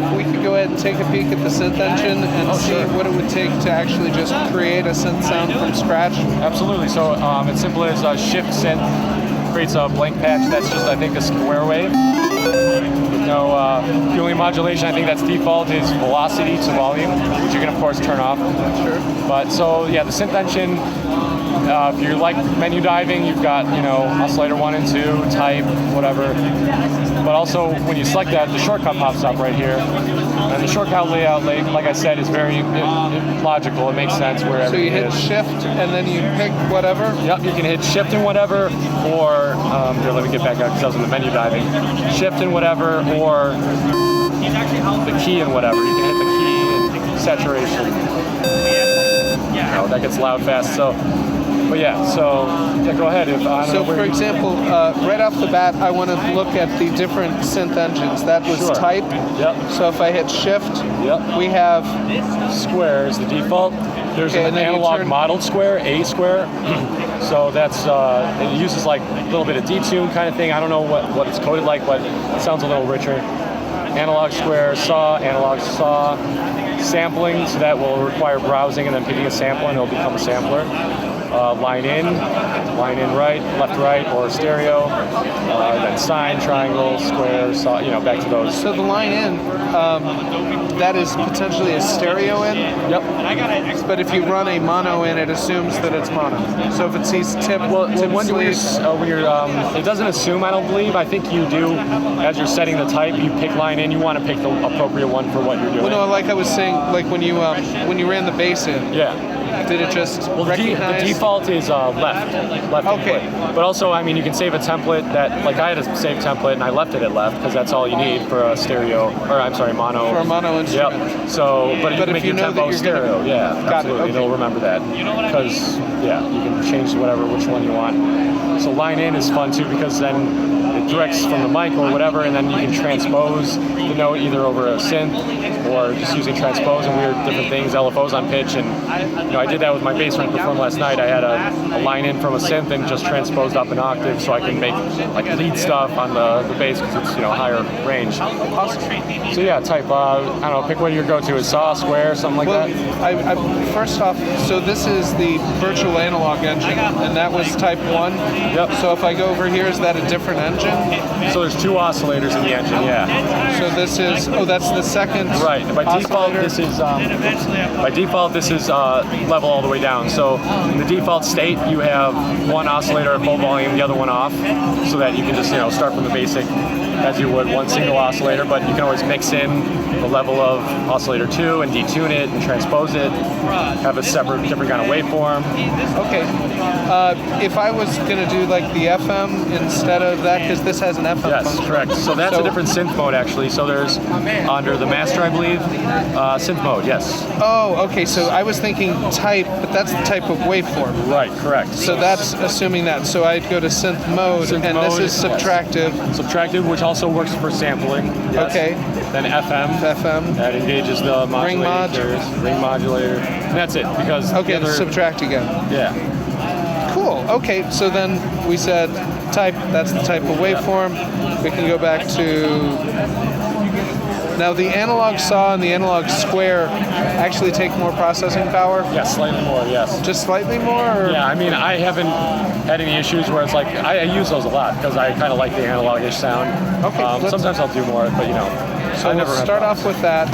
if we could go ahead and take a peek at the synth engine and see what it would take to actually just create a synth sound from scratch. Absolutely. So it's simple as Shift Synth creates a blank patch that's just, I think, a square wave. With no fueling modulation. I think that's default is velocity to volume, which you can, of course, turn off. Sure. But so, yeah, the synth engine, if you like menu diving, you've got, oscillator 1 and 2, type, whatever. But also, when you select that, the shortcut pops up right here. And the shortcut layout, like I said, is very logical. It makes sense wherever. So you hit Shift and then you pick whatever? Yep, you can hit Shift and whatever, or, here, let me get back out because I was in the menu diving. Shift and whatever, or the key and whatever. You can hit the key and saturation. That gets loud fast. So, but yeah, so go ahead. So for example, right off the bat, I want to look at the different synth engines. That was type. Yep. So if I hit Shift, we have square is the default. There's an analog modeled square, A square. So that's it uses like a little bit of detune kind of thing. I don't know what it's coded like, but it sounds a little richer. Analog square, saw, analog saw. Sampling, so that will require browsing and then picking a sample and it'll become a sampler. Line in right, left right, or stereo. Then sine, triangle, square, saw, back to those. So the line in, that is potentially a stereo in? Yep. But if you run a mono in, it assumes that it's mono. So if it sees tip, when you're it doesn't assume, I don't believe. I think you do, as you're setting the type, you pick line in, you want to pick the appropriate one for what you're doing. Well, no, like I was saying, like when you ran the bass in. Yeah. Did it just recognize? The default is left okay. input. But also, I mean, you can save a template that, like I had a save template and I left it at left because that's all you need for a stereo, or I'm sorry, mono. For a mono instrument. Yep. So, but you can make your tempo stereo. Yeah, absolutely. It'll remember that. Because, yeah, you can change which one you want. So line in is fun too because then it directs from the mic or whatever, and then you can transpose the note either over a synth or just using transpose and weird different things, LFOs on pitch. And I did that with my bass when I performed last night. I had a line in from a synth and just transposed up an octave so I can make like lead stuff on the bass because it's higher range. Awesome. So yeah, type I don't know, pick what your go-to is, saw, square, something like that. I first off, so this is the virtual analog engine, and that was type 1. Yep. So if I go over here, is that a different engine? So there's 2 oscillators in the engine, yeah. So this is, that's the second. Right. By default, this is level all the way down. So in the default state, you have one oscillator at full volume, the other one off, so that you can just start from the basic as you would one single oscillator. But you can always mix in the level of oscillator 2 and detune it and transpose it. Have a separate, different kind of waveform. Okay. If I was going to do like the FM instead of that, because this has an FM Yes, function. correct. So that's a different synth mode actually. So there's under the master, I believe, synth mode. Yes. Oh, okay. So I was thinking type, but that's the type of waveform. Right. Correct. So that's assuming that. So I'd go to synth mode, and this is subtractive. Yes. Subtractive, which also works for sampling. Yes. Okay. Then FM. FM. That engages the modulators. Ring modulator. And that's it. Because okay, subtract again. Yeah. Cool. Okay, so then we said type, that's the type of waveform. We can go back to... Now the analog saw and the analog square actually take more processing power? Yes, slightly more, yes. Just slightly more? Or? Yeah, I mean, I haven't had any issues where it's like, I use those a lot because I kind of like the analog-ish sound. Okay. Sometimes I'll do more, but So we'll start off with that.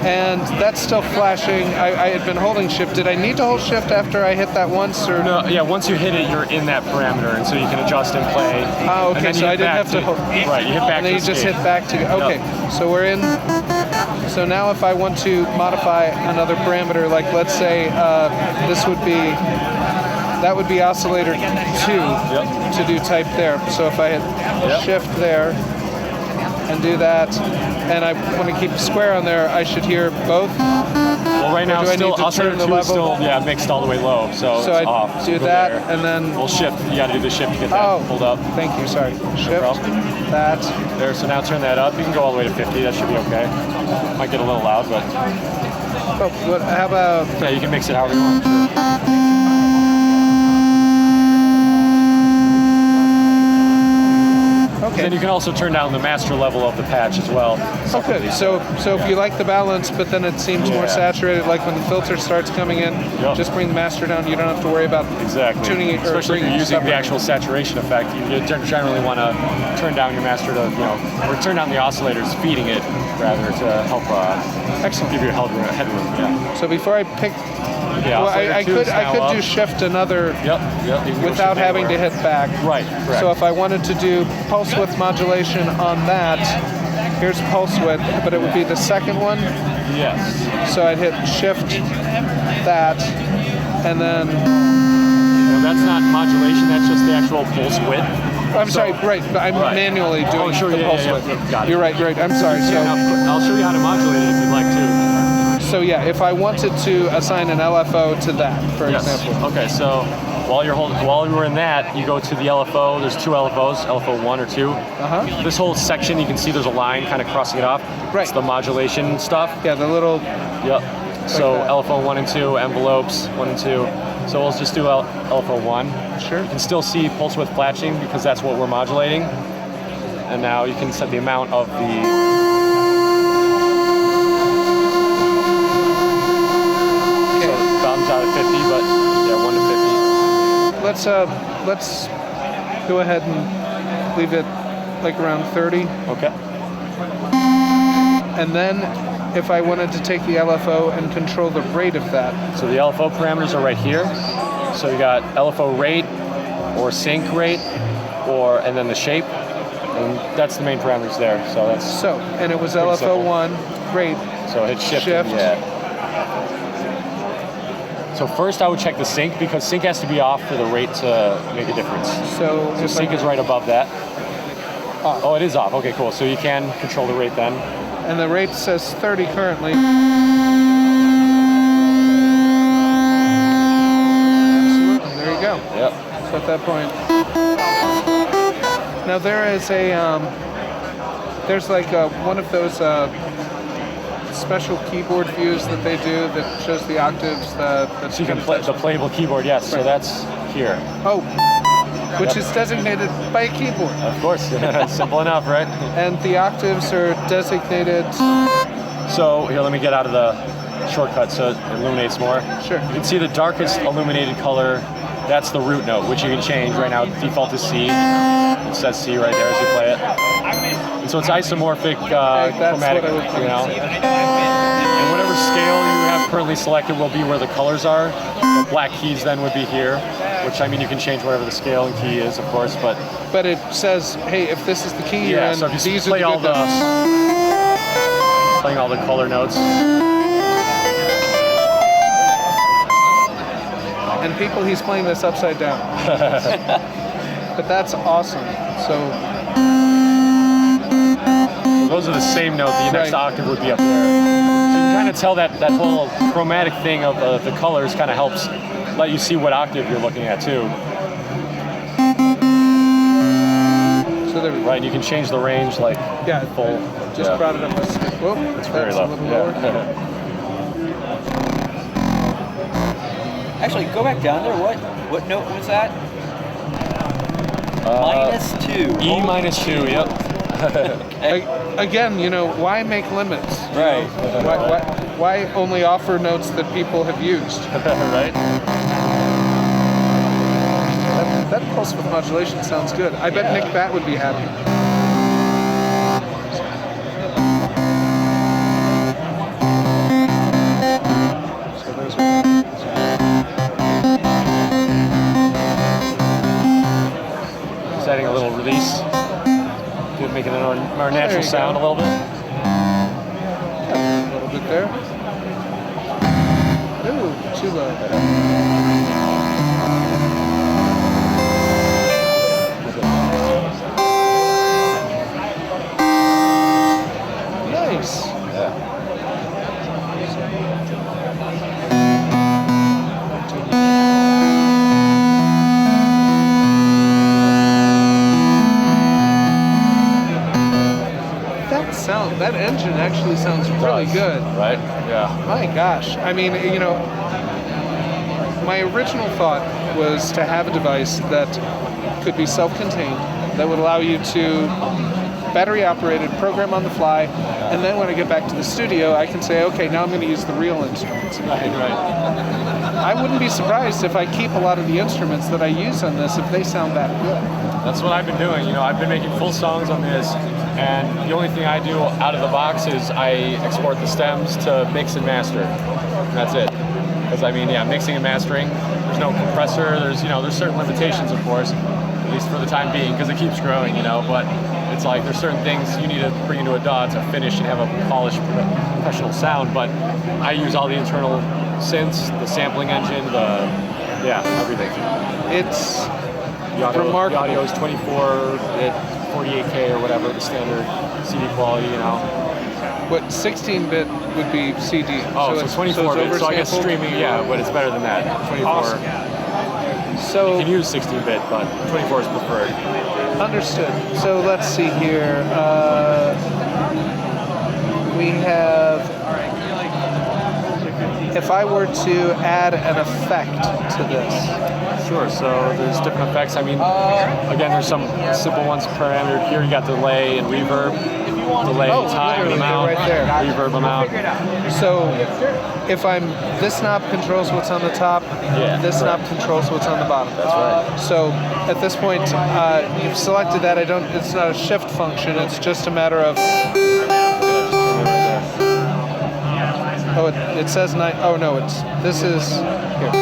And that's still flashing. I had been holding shift. Did I need to hold shift after I hit that once? Or? No, yeah, once you hit it, you're in that parameter, and so you can adjust and play. Oh, okay, so I didn't have to hold. Right, you hit back and then to you just hit back to, okay. Yep. So we're in. So now if I want to modify another parameter, like let's say this would be, that would be oscillator 2 to do type there. So if I hit shift there, and do that, and I want to keep square on there, I should hear both? Well, right now, still oscillator 2 is still mixed all the way low, so it's off. So I do that, there. And then... We'll shift. You got to do the shift to get that pulled up. Thank you, sorry. Shift, that. There, so now turn that up. You can go all the way to 50. That should be okay. Might get a little loud, but... Oh, how about... Yeah, you can mix it however you want. Okay. Then you can also turn down the master level of the patch as well. Oh, good. So if you like the balance, but then it seems more saturated, like when the filter starts coming in, just bring the master down. You don't have to worry about tuning it. Especially if you're using the actual saturation effect. You generally want to turn down your master to, or turn down the oscillators feeding it rather to help give you headroom. Yeah. So before I pick, I could do shift another without having to hit back. Right. Correct. So if I wanted to do pulse width modulation on that, here's pulse width, but it would be the second one. Yes. So I'd hit shift that, and then. No, that's not modulation. That's just the actual pulse width. I'm sorry, right, but I'm manually doing the pulse width. Got it. You're right. I'm sorry. So I'll show you how to modulate it if you'd like to. So yeah, if I wanted to assign an LFO to that, for example. Okay, so while you were in that, you go to the LFO. There's two LFOs, LFO 1 or 2. This whole section, you can see there's a line kind of crossing it off. Right. It's the modulation stuff. Yeah, the little. Yep. So LFO 1 and 2, envelopes 1 and 2. So we'll just do LFO 1. Sure. You can still see pulse width flashing because that's what we're modulating. And now you can set the amount of the. Out of 50, but yeah, 1 to 50. Let's go ahead and leave it like around 30. Okay. And then if I wanted to take the LFO and control the rate of that. So the LFO parameters are right here. So you got LFO rate or sync rate and then the shape. And that's the main parameters there. So that's and it was LFO simple. 1 rate. So hit shift. So first I would check the sync because sync has to be off for the rate to make a difference. So sync is right above that. Off. Oh, it is off. Okay, cool. So you can control the rate then. And the rate says 30 currently. Absolutely. There you go. Yep. So at that point. Now there is there's like one of those special keyboard views that they do that shows the octaves. So you can play the playable keyboard, yes. Right. So that's here. Oh, which is designated by a keyboard. Of course, simple enough, right? And the octaves are designated. So here, let me get out of the shortcut so it illuminates more. Sure. You can see the darkest illuminated color. That's the root note, which you can change. Right now, default is C. It says C right there as you play it. And so it's isomorphic chromatic, And whatever scale you have currently selected will be where the colors are. The black keys then would be here, which you can change whatever the scale and key is, of course. But it says, hey, if this is the key you're in, so if you these play are the good notes. Playing all the color notes. And people, he's playing this upside down. But that's awesome. So those are the same note. The next octave would be up there. So you can kind of tell that whole chromatic thing of the colors kind of helps let you see what octave you're looking at too. So there we go. Right, and you can change the range like full. Just brought it up a stick. Whoa, it's very low. A little lower. Actually, go back down there. What note was that? -2. E -2. Yep. Again, why make limits? Right. Why only offer notes that people have used? Right. That pulse width modulation sounds good. I bet Nick Bat would be happy. So there's setting a little release, making it a more natural sound a little bit. A little bit there. Ooh, too low. Nice. That engine actually sounds really good. Right? Yeah. My gosh. I mean, my original thought was to have a device that could be self-contained that would allow you to battery operated, program on the fly, and then when I get back to the studio, I can say, okay, now I'm going to use the real instruments. Right. I wouldn't be surprised if I keep a lot of the instruments that I use on this if they sound that good. That's what I've been doing. I've been making full songs on this, and the only thing I do out of the box is I export the stems to mix and master. And that's it. Because mixing and mastering, there's no compressor. There's certain limitations, of course, at least for the time being, because it keeps growing. But it's like there's certain things you need to bring into a DAW to finish and have a polished professional sound. But I use all the internal synths, the sampling engine, everything. It's remarkable. The audio is 24-bit, 48K or whatever, the standard CD quality. What 16-bit would be CD? Oh, so 24-bit. So I guess streaming, but it's better than that. 24. Awesome. So you can use 16-bit, but 24 is preferred. Understood. So let's see here. We have. If I were to add an effect to this. Sure, so there's different effects. Again, there's some simple ones parametered here. You got delay and reverb. Delay, time, amount, right there. Reverb amount. So if this knob controls what's on the top, this knob controls what's on the bottom. That's right. So at this point, you've selected that. It's not a shift function. It's just a matter of. Oh, it says 9. Oh no, this is here.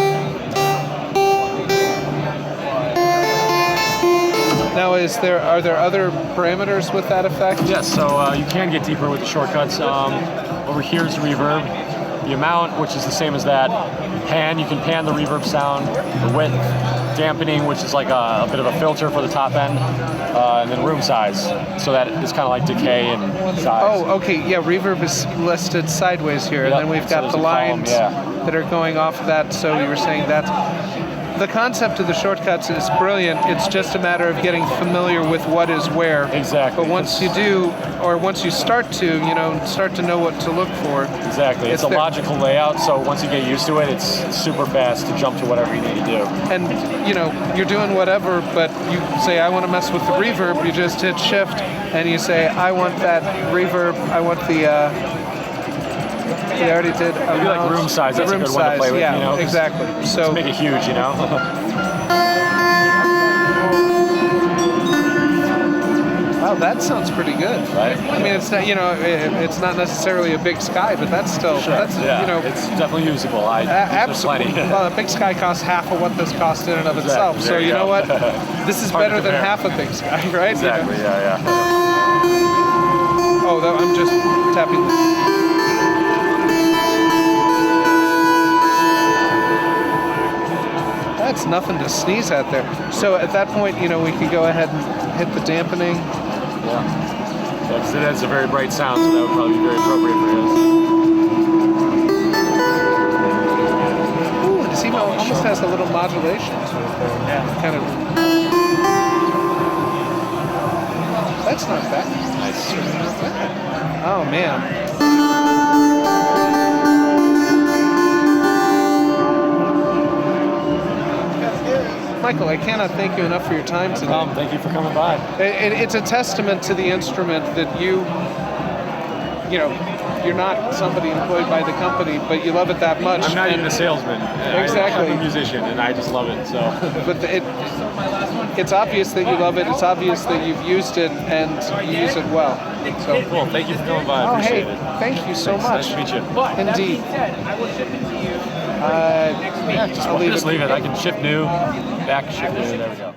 Now, are there other parameters with that effect? Yes, so you can get deeper with the shortcuts. Over here is reverb. The amount, which is the same as that. Pan, you can pan the reverb sound. The width, dampening, which is like a bit of a filter for the top end. And then room size, so that it's kind of like decay and size. Oh, okay, yeah, reverb is listed sideways here, and then we've got the lines that are going off that, so you were saying that. The concept of the shortcuts is brilliant. It's just a matter of getting familiar with what is where. Exactly. But once you do, or once you start to know what to look for. Exactly. It's a logical layout, so once you get used to it, it's super fast to jump to whatever you need to do. And, you're doing whatever, but you say, I want to mess with the reverb, you just hit shift, and you say, I want that reverb, I want the, we already did. Maybe like room size. That's room a good one to play with. Yeah, exactly. So to make it huge, Wow, that sounds pretty good. Right. It's not, it's not necessarily a big sky, but that's still, it's definitely usable. Absolutely. Well, a big sky costs half of what this costs in and of itself. So you know what? This is better than half a big sky, right? Exactly. Yeah. Oh, I'm just tapping. That's nothing to sneeze at there. So at that point, we could go ahead and hit the dampening. Yeah, because it has a very bright sound, so that would probably be very appropriate for his. Ooh, it almost has a little modulation to it there. Yeah. Kind of. That's not bad. Nice. Oh, man. Michael, I cannot thank you enough for your time today. Tom, thank you for coming by. It's a testament to the instrument that you're not somebody employed by the company, but you love it that much. I'm not even a salesman. Exactly. I'm a musician, and I just love it. So. But it's obvious that you love it. It's obvious that you've used it, and you use it well. So cool. Thank you for coming by. I appreciate it. Thank you so much. Nice to meet you. Indeed. Just leave it. I can shift new, back, shift new. There we go.